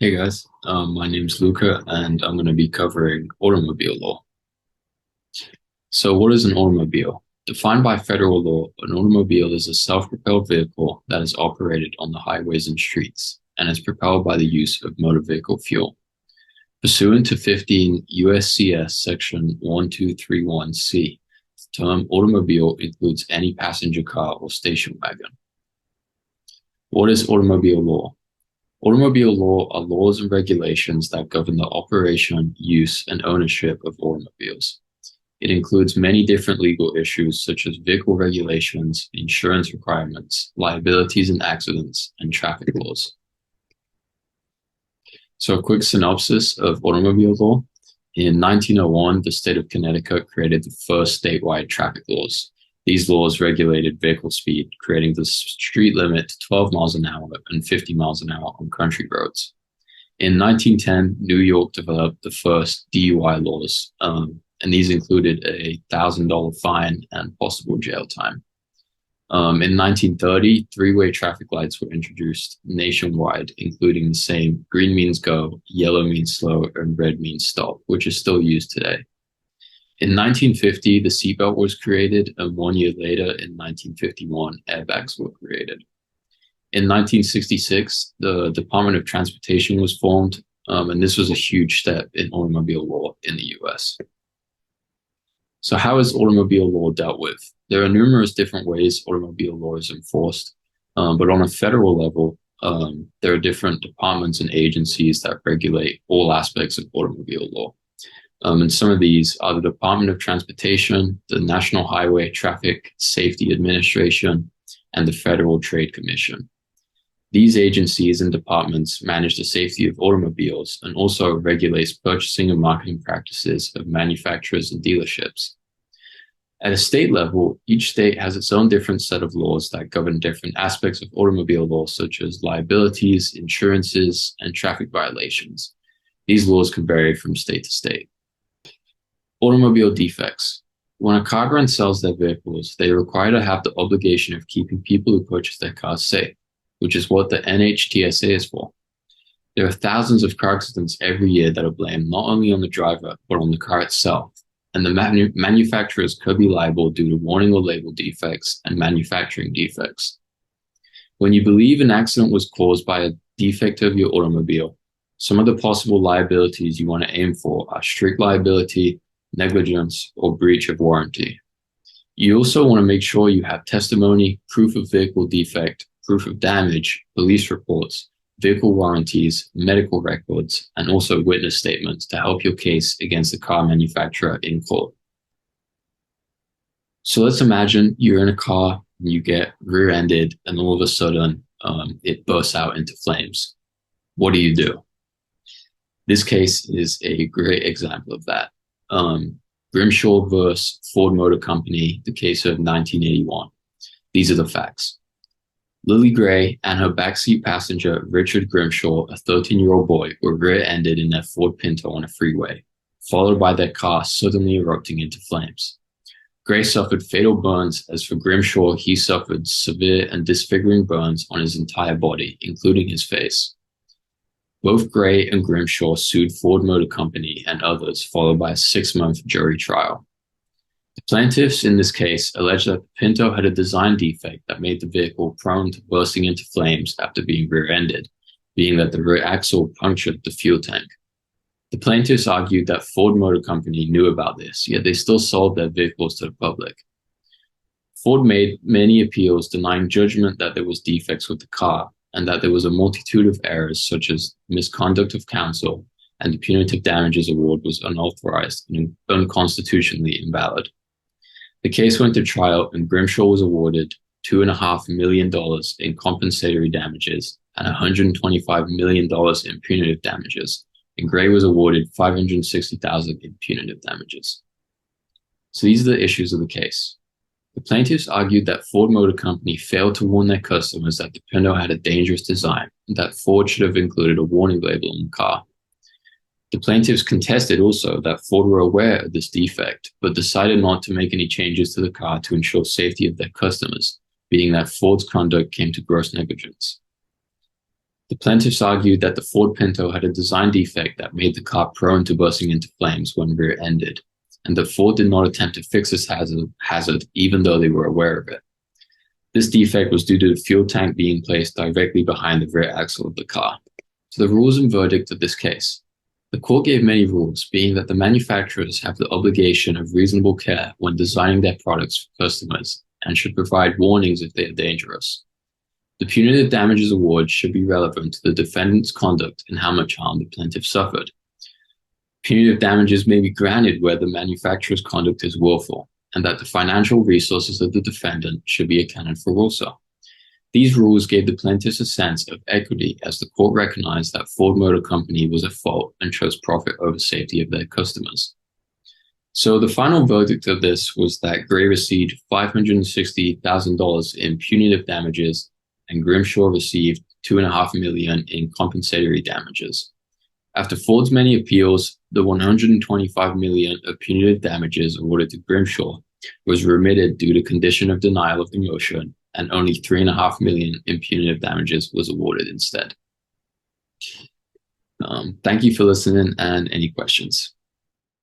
Hey guys, my name's Luca, and I'm going to be covering automobile law. So, what is an automobile? Defined by federal law, an automobile is a self-propelled vehicle that is operated on the highways and streets and is propelled by the use of motor vehicle fuel. Pursuant to 15 USCS Section 1231C, the term automobile includes any passenger car or station wagon. What is automobile law? Automobile law are laws and regulations that govern the operation, use, and ownership of automobiles. It includes many different legal issues such as vehicle regulations, insurance requirements, liabilities and accidents, and traffic laws. So, a quick synopsis of automobile law. In 1901, the state of Connecticut created the first statewide traffic laws. These laws regulated vehicle speed, creating the street limit to 12 miles an hour and 50 miles an hour on country roads. In 1910, New York developed the first DUI laws, and these included a $1,000 fine and possible jail time. In 1930, three-way traffic lights were introduced nationwide, including the same green means go, yellow means slow, and red means stop, which is still used today. In 1950, the seatbelt was created, and 1 year later, in 1951, airbags were created. In 1966, the Department of Transportation was formed, and this was a huge step in automobile law in the US. So, how is automobile law dealt with? There are numerous different ways automobile law is enforced, but on a federal level, there are different departments and agencies that regulate all aspects of automobile law. And some of these are the Department of Transportation, the National Highway Traffic Safety Administration, and the Federal Trade Commission. These agencies and departments manage the safety of automobiles and also regulates purchasing and marketing practices of manufacturers and dealerships. At a state level, each state has its own different set of laws that govern different aspects of automobile law, such as liabilities, insurances, and traffic violations. These laws can vary from state to state. Automobile defects. When a car brand sells their vehicles, they are required to have the obligation of keeping people who purchase their cars safe, which is what the NHTSA is for. There are thousands of car accidents every year that are blamed not only on the driver, but on the car itself, and the manufacturers could be liable due to warning or label defects and manufacturing defects. When you believe an accident was caused by a defect of your automobile, some of the possible liabilities you want to aim for are strict liability, negligence, or breach of warranty. You also want to make sure you have testimony, proof of vehicle defect, proof of damage, police reports, vehicle warranties, medical records, and also witness statements to help your case against the car manufacturer in court. So let's imagine you're in a car and you get rear-ended and all of a sudden it bursts out into flames. What do you do? This case is a great example of that. Grimshaw versus Ford Motor Company, the case of 1981. These are the facts. Lily Gray and her backseat passenger, Richard Grimshaw, a 13-year-old boy, were rear-ended in their Ford Pinto on a freeway, followed by their car suddenly erupting into flames. Gray suffered fatal burns, as for Grimshaw, he suffered severe and disfiguring burns on his entire body, including his face. Both Gray and Grimshaw sued Ford Motor Company and others, followed by a 6-month jury trial. The plaintiffs in this case alleged that the Pinto had a design defect that made the vehicle prone to bursting into flames after being rear-ended, being that the rear axle punctured the fuel tank. The plaintiffs argued that Ford Motor Company knew about this, yet they still sold their vehicles to the public. Ford made many appeals denying judgment that there was defects with the car, and that there was a multitude of errors such as misconduct of counsel, and the punitive damages award was unauthorized and unconstitutionally invalid. The case went to trial, and Grimshaw was awarded $2.5 million in compensatory damages and $125 million in punitive damages, and Gray was awarded $560,000 in punitive damages. So these are the issues of the case. The plaintiffs argued that Ford Motor Company failed to warn their customers that the Pinto had a dangerous design, and that Ford should have included a warning label on the car. The plaintiffs contested also that Ford were aware of this defect, but decided not to make any changes to the car to ensure safety of their customers, being that Ford's conduct came to gross negligence. The plaintiffs argued that the Ford Pinto had a design defect that made the car prone to bursting into flames when rear-ended, and that Ford did not attempt to fix this hazard even though they were aware of it. This defect was due to the fuel tank being placed directly behind the rear axle of the car. So the rules and verdict of this case. The court gave many rules, being that the manufacturers have the obligation of reasonable care when designing their products for customers and should provide warnings if they are dangerous. The punitive damages award should be relevant to the defendant's conduct and how much harm the plaintiff suffered. Punitive damages may be granted where the manufacturer's conduct is willful, and that the financial resources of the defendant should be accounted for also. These rules gave the plaintiffs a sense of equity as the court recognized that Ford Motor Company was at fault and chose profit over safety of their customers. So the final verdict of this was that Gray received $560,000 in punitive damages and Grimshaw received $2.5 million in compensatory damages. After Ford's many appeals, the $125 million of punitive damages awarded to Grimshaw was remitted due to condition of denial of the motion, and only $3.5 million in punitive damages was awarded instead. Thank you for listening, and any questions?